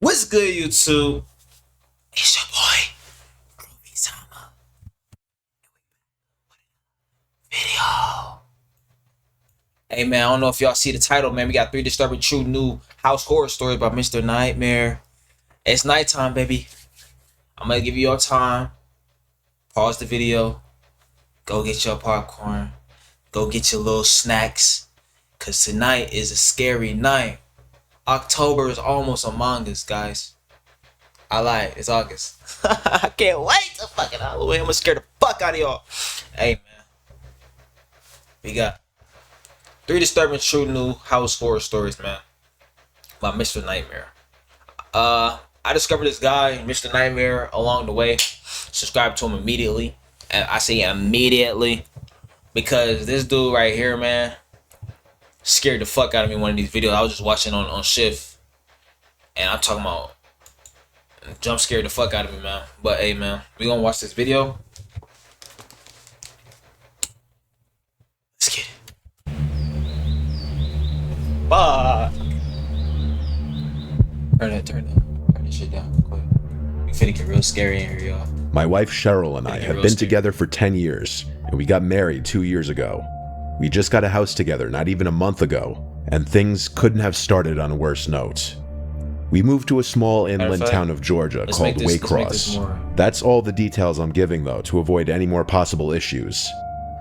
What's good, YouTube? It's your boy, Groovy Sama. Video. Hey man, I don't know if y'all see the title, man. We got 3 disturbing true new house horror stories by Mr. Nightmare. It's nighttime, baby. I'm gonna give you your time. Pause the video. Go get your popcorn. Go get your little snacks. Cause tonight is a scary night. October is almost among us, guys. I lied. It's August. I can't wait to fucking Halloween. I'm gonna scare the fuck out of y'all. Hey, man. We got 3 disturbing true new house horror stories, man. By Mr. Nightmare. I discovered this guy, Mr. Nightmare, along the way. Subscribed to him immediately. And I say immediately. Because this dude right here, man, scared the fuck out of me in one of these videos. I was just watching on shift. And I'm talking about jump scared the fuck out of me, man. But hey, man, we gonna watch this video. Let's get it. Fuck. Turn that shit down real quick. We finna get real scary in here, y'all. My wife Cheryl and I have been together for 10 years, and we got married 2 years ago. We just got a house together not even a month ago, and things couldn't have started on a worse note. We moved to a small inland town of Georgia called Waycross. That's all the details I'm giving, though, to avoid any more possible issues.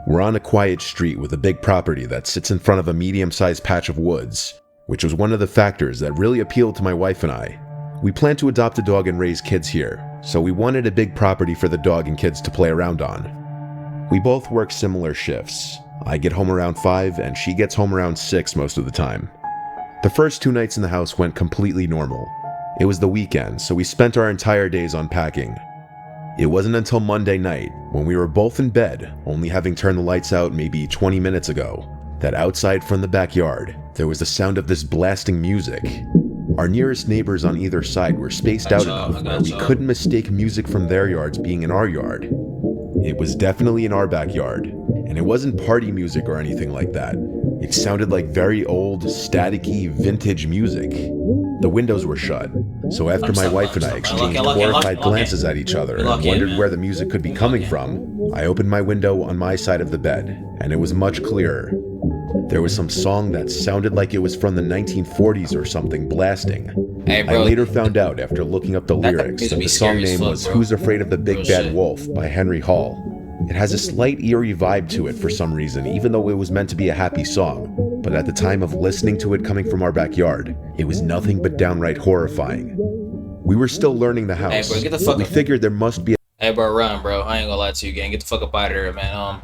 We're on a quiet street with a big property that sits in front of a medium-sized patch of woods, which was one of the factors that really appealed to my wife and I. We plan to adopt a dog and raise kids here, so we wanted a big property for the dog and kids to play around on. We both work similar shifts. I get home around 5 and she gets home around 6 most of the time. The first 2 nights in the house went completely normal. It was the weekend, so we spent our entire days unpacking. It wasn't until Monday night, when we were both in bed, only having turned the lights out maybe 20 minutes ago, that outside from the backyard, there was the sound of this blasting music. Our nearest neighbors on either side were spaced out enough where we couldn't mistake music from their yards being in our yard. It was definitely in our backyard, and it wasn't party music or anything like that. It sounded like very old, staticky, vintage music. The windows were shut, so after my wife and I exchanged horrified glances at each other and wondered where the music could be coming from, I opened my window on my side of the bed, and it was much clearer. There was some song that sounded like it was from the 1940s or something blasting. Hey, bro, I later found out after looking up the lyrics that the song name was Who's Afraid of the Big Bad Wolf by Henry Hall. It has a slight eerie vibe to it for some reason, even though it was meant to be a happy song. But at the time of listening to it coming from our backyard, it was nothing but downright horrifying. We were still learning the house, hey, bro, get the fuck we figured there must be Hey, bro, run, bro. I ain't gonna lie to you, gang. Get the fuck up out of there, man.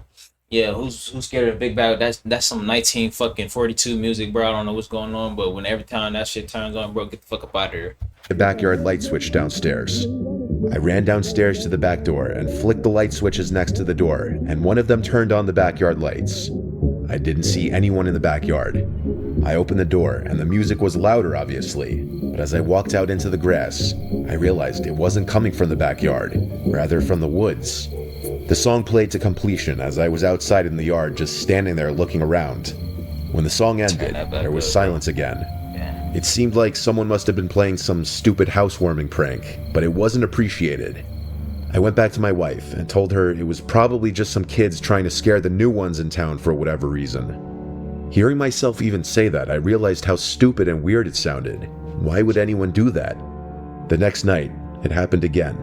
Yeah, who's scared of the big bad? That's some 1942 music, bro. I don't know what's going on, but when every time that shit turns on, bro, get the fuck up out of here. The backyard light switch downstairs. I ran downstairs to the back door and flicked the light switches next to the door, and one of them turned on the backyard lights. I didn't see anyone in the backyard. I opened the door, and the music was louder, obviously, but as I walked out into the grass, I realized it wasn't coming from the backyard, rather from the woods. The song played to completion as I was outside in the yard just standing there looking around. When the song ended, there was silence again. It seemed like someone must have been playing some stupid housewarming prank, but it wasn't appreciated. I went back to my wife and told her it was probably just some kids trying to scare the new ones in town for whatever reason. Hearing myself even say that, I realized how stupid and weird it sounded. Why would anyone do that? The next night, it happened again.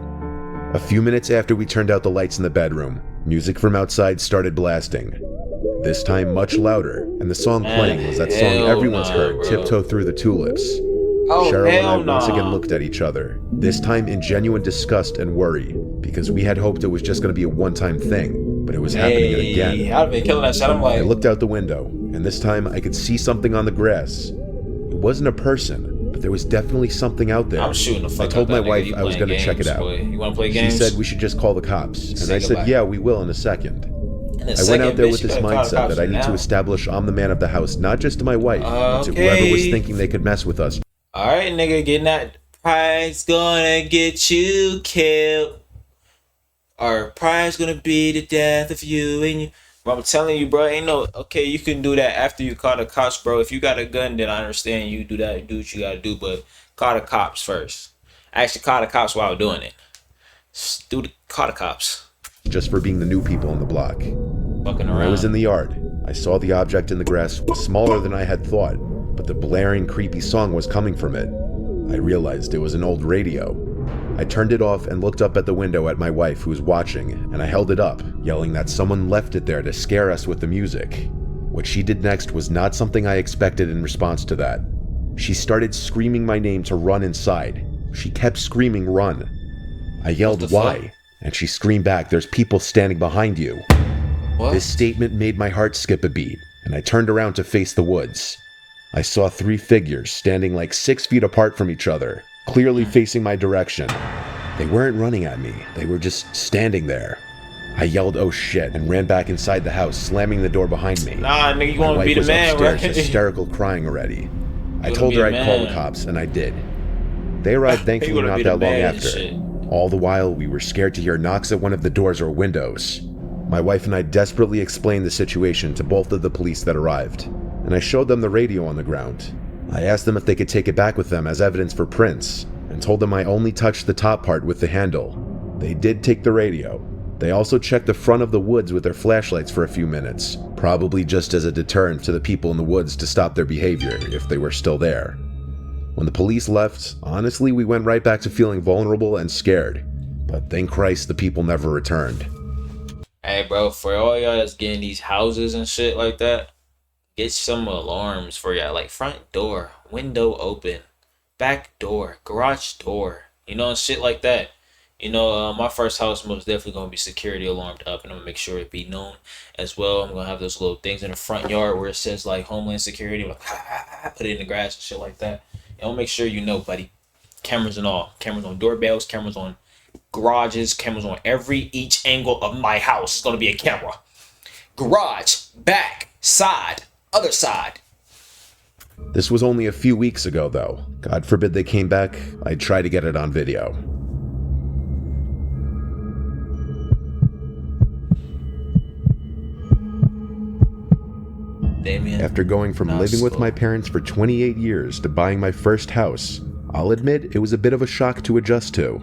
A few minutes after we turned out the lights in the bedroom, music from outside started blasting. This time much louder, and the song playing was that song everyone's heard, Tiptoe Through the Tulips. Cheryl and I once again looked at each other, this time in genuine disgust and worry, because we had hoped it was just going to be a one-time thing, but it was happening again. I've been killing that shit. I looked out the window, and this time I could see something on the grass. It wasn't a person, but there was definitely something out there. I'm shooting the fuck I told my out wife I was going to check it out. You want to play games? She said we should just call the cops, and I said, yeah, we will in a second. I went out there with this mindset that I need to establish I'm the man of the house, not just to my wife, but to whoever was thinking they could mess with us. Alright, nigga, getting that prize gonna get you killed. Our prize gonna be the death of you and you. Bro, I'm telling you, bro, ain't no okay. You can do that after you call the cops, bro. If you got a gun, then I understand you do that. Do what you gotta do, but call the cops first. Actually, call the cops while doing it. Call the cops. Just for being the new people on the block. Fucking When I was in around. the yard, I saw the object in the grass was smaller than I had thought, but the blaring, creepy song was coming from it. I realized it was an old radio. I turned it off and looked up at the window at my wife who was watching, and I held it up, yelling that someone left it there to scare us with the music. What she did next was not something I expected in response to that. She started screaming my name to run inside. She kept screaming, "Run." I yelled, "Why?" And she screamed back, "There's people standing behind you." What? This statement made my heart skip a beat, and I turned around to face the woods. I saw 3 figures standing like 6 feet apart from each other, clearly facing my direction. They weren't running at me, they were just standing there. I yelled, "Oh shit," and ran back inside the house, slamming the door behind me. Nah, nigga, you My want to wife be the was man, upstairs, right? hysterical, crying already. I wanna told be her the I'd call the man. cops, and I did. They arrived thankfully wanna not be the that long man and after. shit. All the while, we were scared to hear knocks at one of the doors or windows. My wife and I desperately explained the situation to both of the police that arrived, and I showed them the radio on the ground. I asked them if they could take it back with them as evidence for prints, and told them I only touched the top part with the handle. They did take the radio. They also checked the front of the woods with their flashlights for a few minutes, probably just as a deterrent to the people in the woods to stop their behavior if they were still there. When the police left, honestly, we went right back to feeling vulnerable and scared. But thank Christ the people never returned. Hey, bro, for all y'all that's getting these houses and shit like that, get some alarms for y'all. Like front door, window open, back door, garage door, and shit like that. My first house most definitely gonna be security alarmed up, and I'm gonna make sure it be known as well. I'm gonna have those little things in the front yard where it says like Homeland Security, like put it in the grass and shit like that. And I'll make sure you know, buddy. Cameras and all, cameras on doorbells, cameras on garages, cameras on each angle of my house is gonna be a camera. Garage, back, side, other side. This was only a few weeks ago, though. God forbid they came back, I'd try to get it on video. Damien. After going from Now living with slow. my parents for 28 years to buying my first house, I'll admit it was a bit of a shock to adjust to.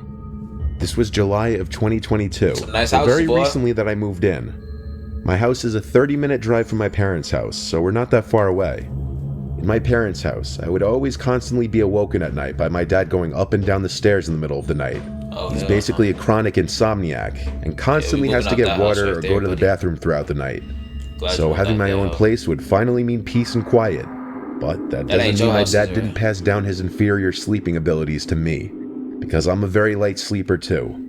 This was July of 2022, Some nice so houses, very boy. recently that I moved in. My house is a 30-minute drive from my parents' house, so we're not that far away. In my parents' house, I would always constantly be awoken at night by my dad going up and down the stairs in the middle of the night. Oh, He's hell basically no. a chronic insomniac and constantly we has to moving get out that house water right or there, go to the buddy. bathroom throughout the night. Glad you So moved having out my there, own ho. place would finally mean peace and quiet. But that That ain't doesn't your mean my house, dad is it? didn't pass down his inferior sleeping abilities to me, because I'm a very light sleeper too.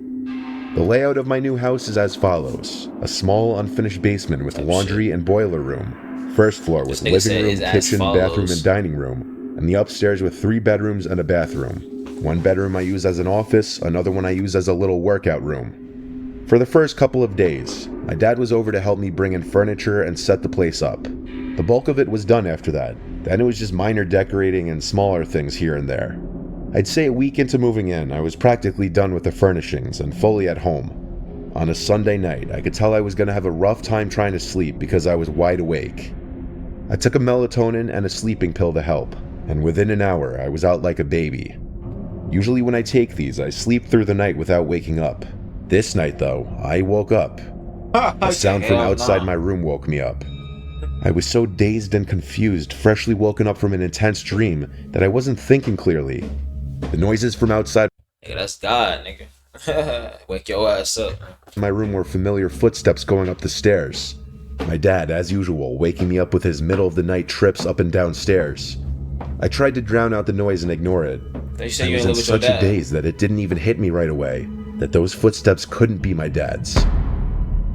The layout of my new house is as follows: a small unfinished basement with laundry and boiler room, first floor with This nigga living said room, is as kitchen, bathroom, follows. and dining room, and the upstairs with 3 bedrooms and a bathroom. One bedroom I use as an office, another one I use as a little workout room. For the first couple of days, my dad was over to help me bring in furniture and set the place up. The bulk of it was done after that. Then it was just minor decorating and smaller things here and there. I'd say a week into moving in, I was practically done with the furnishings and fully at home. On a Sunday night, I could tell I was going to have a rough time trying to sleep because I was wide awake. I took a melatonin and a sleeping pill to help, and within an hour, I was out like a baby. Usually when I take these, I sleep through the night without waking up. This night, though, I woke up. A sound from Hell outside nah. my room woke me up. I was so dazed and confused, freshly woken up from an intense dream, that I wasn't thinking clearly. The noises from outside Nigga, that's God, nigga. Wake your ass up. my room were familiar footsteps going up the stairs. My dad, as usual, waking me up with his middle-of-the-night trips up and down stairs. I tried to drown out the noise and ignore it. They I say you was ain't in live with your such a dad. daze that it didn't even hit me right away, that those footsteps couldn't be my dad's.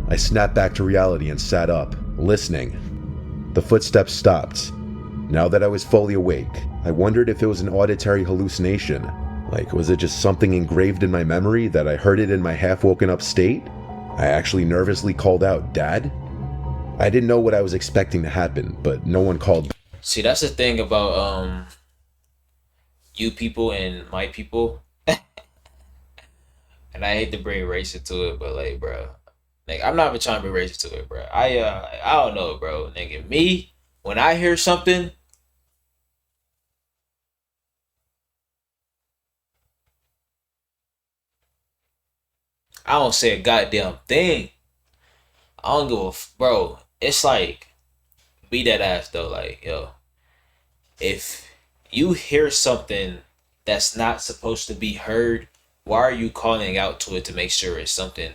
I snapped back to reality and sat up, listening. The footsteps stopped. Now that I was fully awake, I wondered if it was an auditory hallucination. Like, was it just something engraved in my memory that I heard it in my half-woken up state? I actually nervously called out, "Dad?" I didn't know what I was expecting to happen, but no one called. See, that's the thing about you people and my people. And I hate to bring race into it, but like, bro, Like, I'm not even trying to be racist to it, bro. I don't know, bro. Nigga, me, when I hear something, I don't say a goddamn thing. I don't give a bro. It's like, be that ass though. Like, yo, if you hear something that's not supposed to be heard, why are you calling out to it to make sure it's something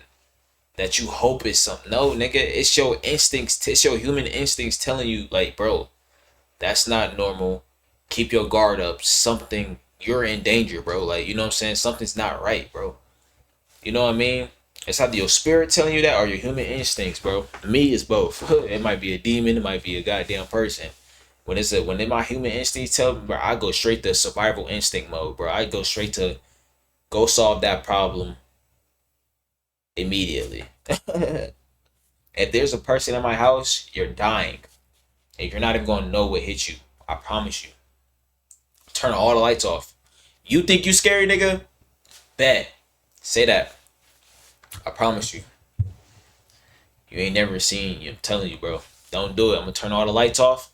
that you hope is something? No, nigga, it's your instincts. It's your human instincts telling you, like, bro, that's not normal. Keep your guard up. Something, you're in danger, bro. Like, you know what I'm saying? Something's not right, bro. You know what I mean? It's either your spirit telling you that or your human instincts, bro. Me, it's both. It might be a demon. It might be a goddamn person. When my human instincts tell me, bro, I go straight to survival instinct mode, bro. I go straight to go solve that problem immediately. If there's a person in my house, you're dying. And you're not even going to know what hit you. I promise you. Turn all the lights off. You think you scary, nigga? Bet. Say that. I promise you. You ain't never seen you. I'm telling you, bro. Don't do it. I'm going to turn all the lights off.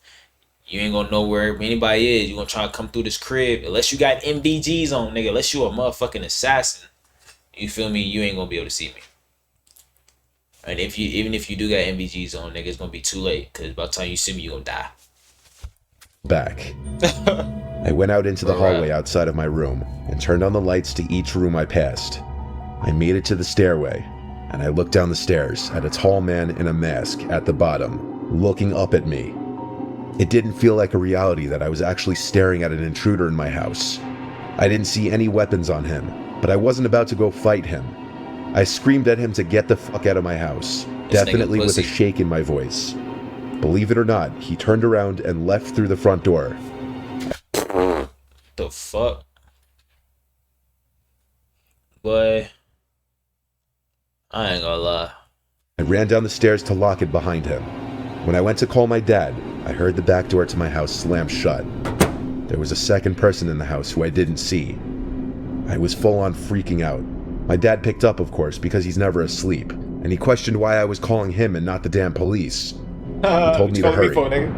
You ain't going to know where anybody is. You going to try to come through this crib. Unless you got MDGs on, nigga. Unless you a motherfucking assassin. You feel me? You ain't going to be able to see me. And even if you do got MVGs on, nigga, it's gonna be too late. Cause by the time you see me, you gonna die. Back. I went out into the hallway outside of my room and turned on the lights to each room I passed. I made it to the stairway, and I looked down the stairs at a tall man in a mask at the bottom, looking up at me. It didn't feel like a reality that I was actually staring at an intruder in my house. I didn't see any weapons on him, but I wasn't about to go fight him. I screamed at him to get the fuck out of my house, definitely with a shake in my voice. Believe it or not, he turned around and left through the front door. The fuck? Boy, I ain't gonna lie. I ran down the stairs to lock it behind him. When I went to call my dad, I heard the back door to my house slam shut. There was a second person in the house who I didn't see. I was full on freaking out. My dad picked up, of course, because he's never asleep, and he questioned why I was calling him and not the damn police. He told me to hurry,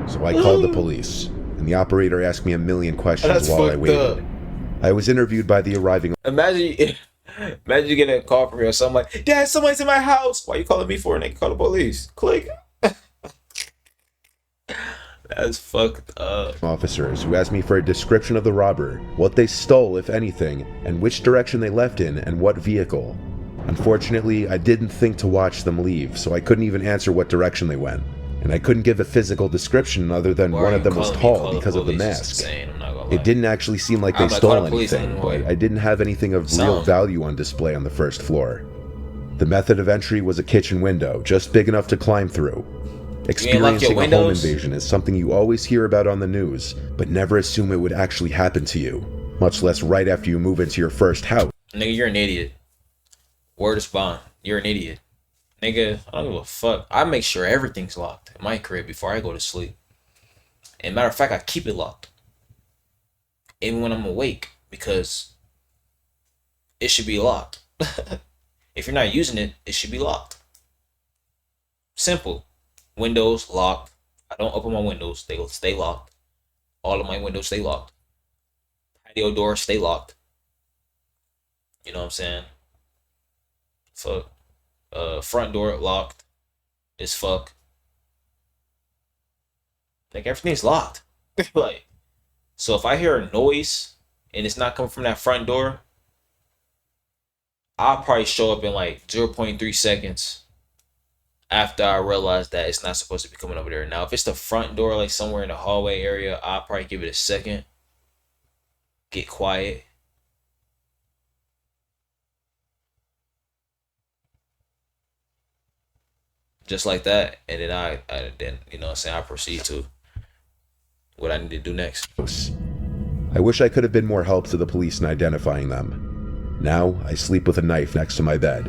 so I called the police, and the operator asked me a million questions while I waited. I was interviewed by the arriving... Imagine you getting a call from your son like, Dad, somebody's in my house. Why you calling me for? And they call the police. Click. That's fucked up. Officers who asked me for a description of the robber, what they stole, if anything, and which direction they left in, and what vehicle. Unfortunately, I didn't think to watch them leave, so I couldn't even answer what direction they went. And I couldn't give a physical description other than one of them was tall because of the mask. It didn't actually seem like they stole anything, but I didn't have anything of real value on display on the first floor. The method of entry was a kitchen window, just big enough to climb through. Experiencing a home invasion is something you always hear about on the news, but never assume it would actually happen to you, much less right after you move into your first house. Nigga, you're an idiot. Word is bond. You're an idiot. Nigga, I don't give a fuck. I make sure everything's locked in my crib before I go to sleep. And matter of fact, I keep it locked. Even when I'm awake, because it should be locked. If you're not using it, it should be locked. Simple. Windows locked. I don't open my windows. They will stay locked. All of my windows stay locked. Patio doors stay locked. You know what I'm saying? Fuck. Front door locked. As fuck. Like, everything's locked. Like, so if I hear a noise and it's not coming from that front door, I'll probably show up in like 0.3 seconds after I realize that it's not supposed to be coming over there. Now, if it's the front door, like somewhere in the hallway area, I'll probably give it a second. Get quiet. Just like that. And then I then, you know what I'm saying, I proceed to what I need to do next. I wish I could have been more help to the police in identifying them. Now, I sleep with a knife next to my bed.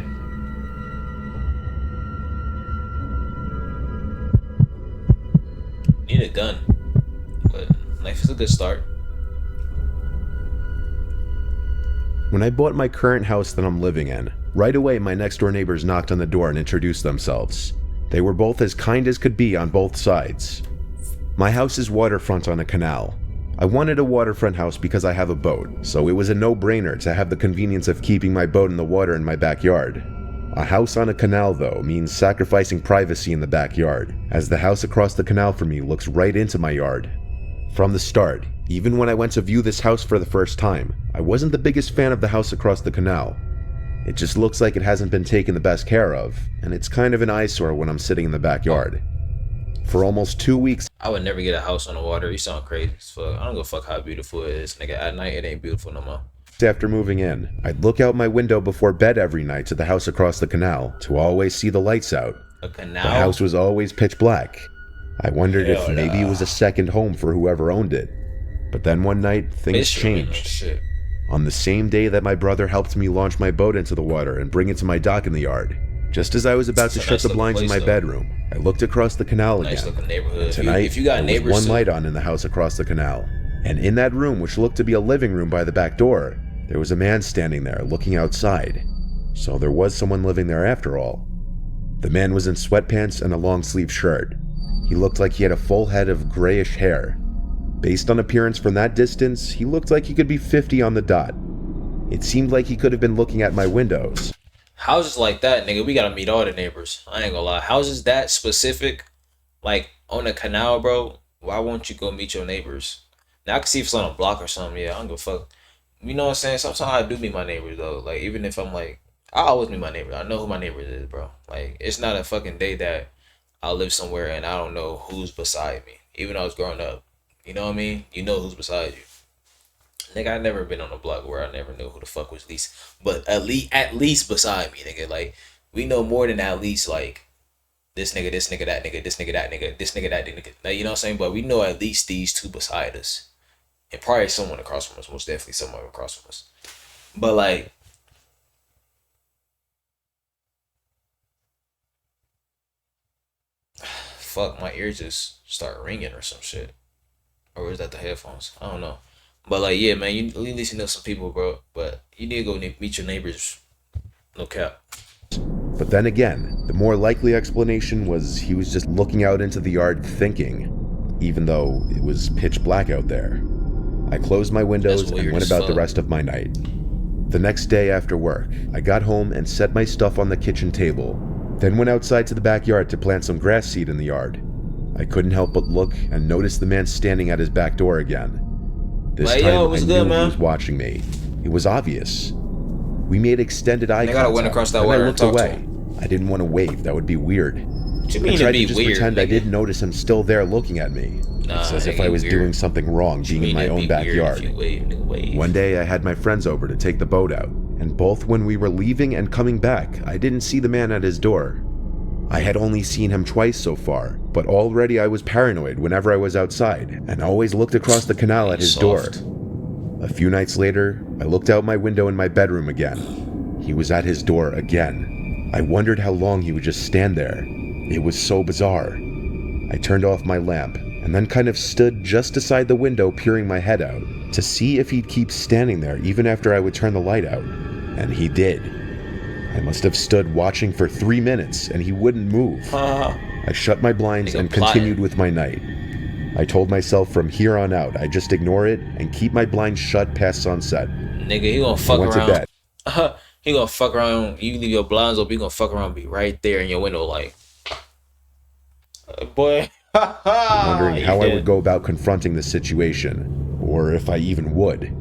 Need a gun, but knife is a good start. When I bought my current house that I'm living in, Right away, my next door neighbors knocked on the door and introduced themselves. They were both as kind as could be on both sides. My house is waterfront on a canal. I wanted a waterfront house because I have a boat, so it was a no-brainer to have the convenience of keeping my boat in the water in my backyard. A house on a canal, though, means sacrificing privacy in the backyard, as the house across the canal from me looks right into my yard. From the start, even when I went to view this house for the first time, I wasn't the biggest fan of the house across the canal. It just looks like it hasn't been taken the best care of, and it's kind of an eyesore when I'm sitting in the backyard. For almost 2 weeks, I would never get a house on the water. You sound crazy as fuck. I don't give a fuck how beautiful it is, nigga. At night, it ain't beautiful no more. After moving in, I'd look out my window before bed every night to the house across the canal to always see the lights out. A canal? The house was always pitch black. I wondered if Hell maybe nah. it was a second home for whoever owned it. But then one night, things Mystery and changed. shit. On the same day that my brother helped me launch my boat into the water and bring it to my dock in the yard, just as I was about to It's a shut nice the looking blinds in place, my though. bedroom, I looked across the canal Nice again. looking neighborhood. Tonight, if you got there neighbors, was one too. light on in the house across the canal, and in that room, which looked to be a living room by the back door, there was a man standing there looking outside. So there was someone living there after all. The man was in sweatpants and a long-sleeve shirt. He looked like he had a full head of grayish hair. Based on appearance from that distance, he looked like he could be 50 on the dot. It seemed like he could have been looking at my windows. Houses like that, nigga, we gotta meet all the neighbors. I ain't gonna lie. Houses that specific, like on the canal, bro, why won't you go meet your neighbors? Now I can see if it's on a block or something, yeah, I don't give a fuck. You know what I'm saying? Sometimes I do meet my neighbors though. Like even if I'm like, I always meet my neighbors. I know who my neighbors is, bro. Like it's not a fucking day that I live somewhere and I don't know who's beside me. Even though I was growing up. You know what I mean? You know who's beside you. Nigga, I never been on a block where I never knew who the fuck was least, but at least beside me, nigga. Like we know more than at least like this nigga, that nigga, this nigga, that nigga, this nigga, that nigga. Like, you know what I'm saying? But we know at least these two beside us, and probably someone across from us. Most definitely someone across from us. But like, fuck, my ears just start ringing or some shit, or is that the headphones? I don't know. But like, yeah, man, you at least you know some people, bro. But you need to go meet your neighbors. No cap. But then again, the more likely explanation was he was just looking out into the yard thinking, even though it was pitch black out there. I closed my windows and went about the rest of my night. The next day after work, I got home and set my stuff on the kitchen table, then went outside to the backyard to plant some grass seed in the yard. I couldn't help but look and notice the man standing at his back door again. This time I knew he was watching me. It was obvious. We made extended eye contact, went across that then I water looked and talked to away. I didn't want to wave, that would be weird. What you mean I tried to be to just weird, pretend I nigga? didn't notice him still there looking at me. Nah, It's as it if I ain't was weird. doing something wrong being in my own backyard. One day I had my friends over to take the boat out, and both when we were leaving and coming back, I didn't see the man at his door. I had only seen him twice so far, but already I was paranoid whenever I was outside, and always looked across the canal at his door. A few nights later, I looked out my window in my bedroom again. He was at his door again. I wondered how long he would just stand there. It was so bizarre. I turned off my lamp, and then kind of stood just aside the window peering my head out, to see if he'd keep standing there even after I would turn the light out. And he did. I must have stood watching for 3 minutes, and he wouldn't move. I shut my blinds and continued with my night. I told myself from here on out I'd just ignore it and keep my blinds shut past sunset. Nigga, he gonna fuck I went around. to bed. He gonna fuck around. You leave your blinds open, he gonna fuck around, be right there in your window, like, boy. Wondering how I would go about confronting the situation, or if I even would.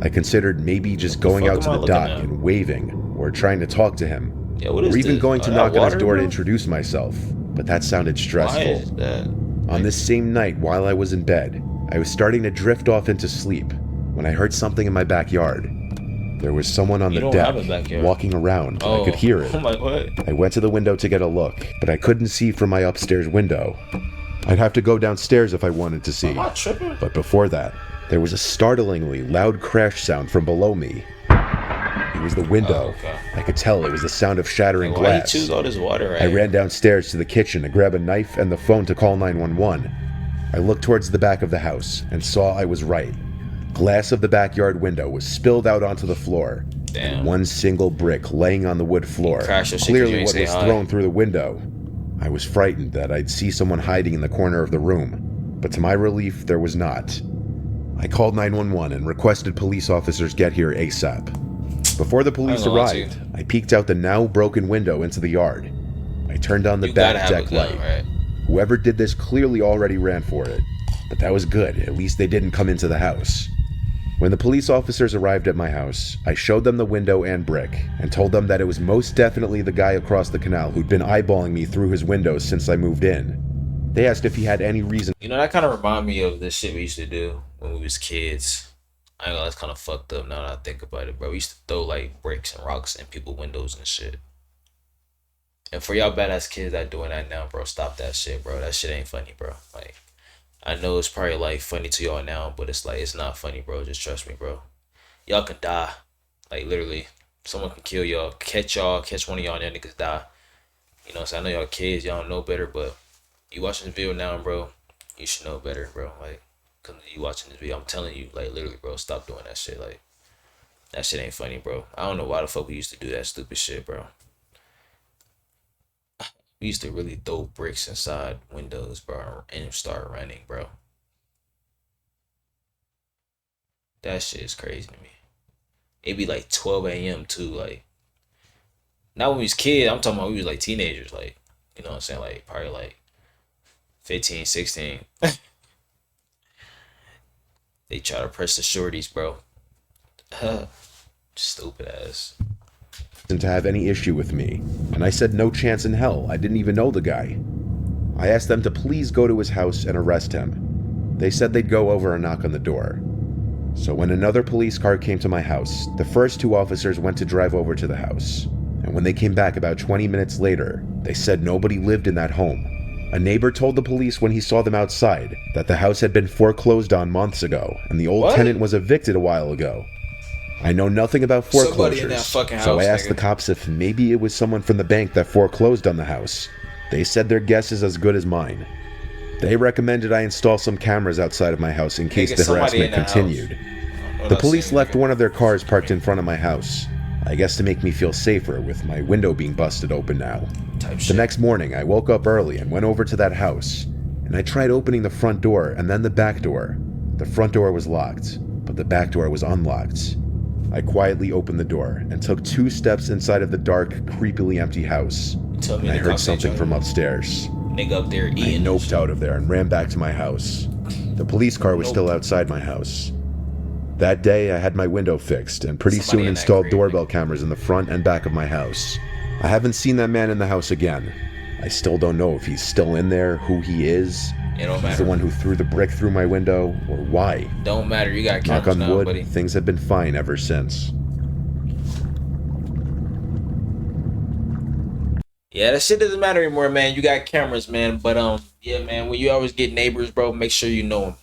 I considered maybe just going out to the dock and waving, or trying to talk to him, or even going to knock on his door to introduce myself, but that sounded stressful. Why is that? On this same night, while I was in bed, I was starting to drift off into sleep when I heard something in my backyard. There was someone on the deck walking around, and I could hear it. I'm like, what? I went to the window to get a look, but I couldn't see from my upstairs window. I'd have to go downstairs if I wanted to see. Am I tripping? But before that, there was a startlingly loud crash sound from below me. It was the window. Oh, okay. I could tell it was the sound of shattering Why glass. you choose all this water right I here? ran downstairs to the kitchen to grab a knife and the phone to call 911. I looked towards the back of the house and saw I was right. Glass of the backyard window was spilled out onto the floor, Damn. and one single brick laying on the wood floor, clearly what was thrown through the window. I was frightened that I'd see someone hiding in the corner of the room, but to my relief, there was not. I called 911 and requested police officers get here ASAP. Before the police arrived, I peeked out the now broken window into the yard. I turned on the back deck light. Right? Whoever did this clearly already ran for it, but that was good. At least they didn't come into the house. When the police officers arrived at my house, I showed them the window and brick and told them that it was most definitely the guy across the canal who'd been eyeballing me through his windows since I moved in. They asked if he had any reason. You know, that kind of remind me of this shit we used to do when we was kids. I know that's kind of fucked up now that I think about it, bro. We used to throw like bricks and rocks in people's windows and shit. And for y'all badass kids that doing that now, bro, stop that shit, bro. That shit ain't funny, bro. Like, I know it's probably like funny to y'all now, but it's like, it's not funny, bro. Just trust me, bro. Y'all can die. Like, literally. Someone can kill y'all, catch one of y'all and that niggas die. You know, so I know y'all kids, y'all know better, but you watching this video now, bro, you should know better, bro. Like, cause you watching this video, I'm telling you, like, literally, bro, stop doing that shit. Like, that shit ain't funny, bro. I don't know why the fuck we used to do that stupid shit, bro. We used to really throw bricks inside windows, bro, and start running, bro. That shit is crazy to me. It'd be like 12 a.m. too, like. Not when we was kids, I'm talking about we was like teenagers, like, you know what I'm saying? Like, probably like 15, 16. They try to press the shorties, bro. Stupid ass. To have any issue with me, and I said no chance in hell. I didn't even know the guy. I asked them to please go to his house and arrest him. They said they'd go over and knock on the door. So when another police car came to my house, the first two officers went to drive over to the house. And when they came back about 20 minutes later, they said nobody lived in that home. A neighbor told the police when he saw them outside that the house had been foreclosed on months ago, and the old tenant was evicted a while ago. I know nothing about foreclosures, so I asked the cops if maybe it was someone from the bank that foreclosed on the house. They said their guess is as good as mine. They recommended I install some cameras outside of my house in case the harassment continued. The police left one of their cars parked in front of my house, I guess to make me feel safer with my window being busted open now. The next morning, I woke up early and went over to that house, and I tried opening the front door and then the back door. The front door was locked, but the back door was unlocked. I quietly opened the door and took 2 steps inside of the dark, creepily empty house. And I heard something from upstairs. Nigga up there eating. I noped out of there and ran back to my house. The police car was still outside my house. That day, I had my window fixed and pretty soon installed doorbell cameras in the front and back of my house. I haven't seen that man in the house again. I still don't know if he's still in there, who he is. It don't matter. He's the one who threw the brick through my window, or why. Don't matter, you got cameras now, buddy. Knock on wood, buddy. Things have been fine ever since. Yeah, that shit doesn't matter anymore, man. You got cameras, man. But yeah, man, when you always get neighbors, bro, make sure you know them.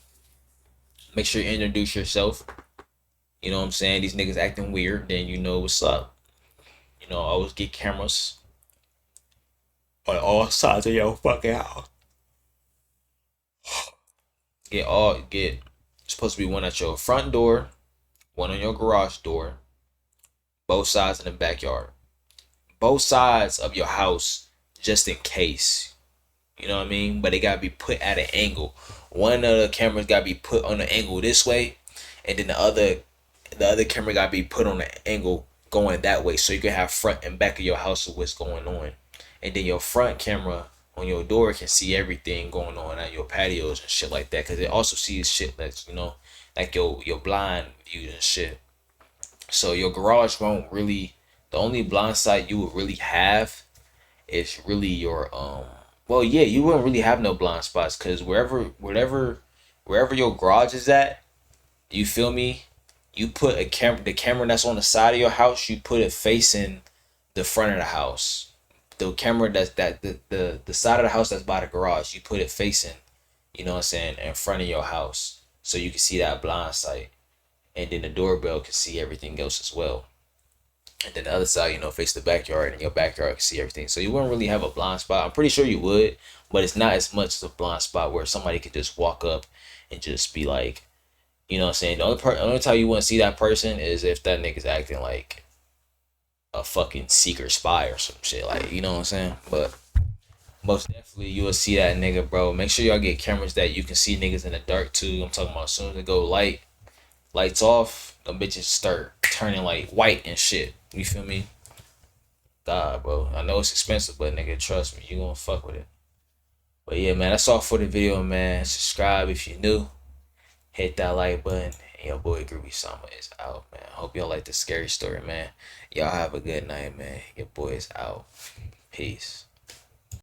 Make sure you introduce yourself. You know what I'm saying? These niggas acting weird, then you know what's up. You know, always get cameras on all sides of your fucking house. Get supposed to be one at your front door, one on your garage door, both sides in the backyard. Both sides of your house, just in case. You know what I mean? But they gotta be put at an angle. One of the cameras gotta be put on an angle this way, and then the other camera gotta be put on an angle going that way, so you can have front and back of your house of what's going on. And then your front camera on your door can see everything going on at your patios and shit like that, because it also sees shit that's, you know, like your blind views and shit. So your garage won't really, the only blind sight you would really have is really your well, yeah, you wouldn't really have no blind spots, because wherever your garage is at, you feel me, you put the camera that's on the side of your house, you put it facing the front of the house. The camera the side of the house that's by the garage, you put it facing, you know what I'm saying, in front of your house, so you can see that blind sight. And then the doorbell can see everything else as well. And then the other side, you know, face the backyard, and your backyard can see everything. So you wouldn't really have a blind spot. I'm pretty sure you would, but it's not as much as a blind spot where somebody could just walk up and just be like, you know what I'm saying? The only time you wouldn't see that person is if that nigga's acting like a fucking secret spy or some shit. Like, you know what I'm saying? But most definitely you will see that nigga, bro. Make sure y'all get cameras that you can see niggas in the dark too. I'm talking about as soon as it go lights off, them bitches start turning like white and shit. You feel me? God, bro. I know it's expensive, but nigga, trust me, you gonna fuck with it. But yeah, man, that's all for the video, man. Subscribe if you're new. Hit that like button. And your boy Groovy Sama is out, man. Hope y'all like the scary story, man. Y'all have a good night, man. Your boy is out. Peace.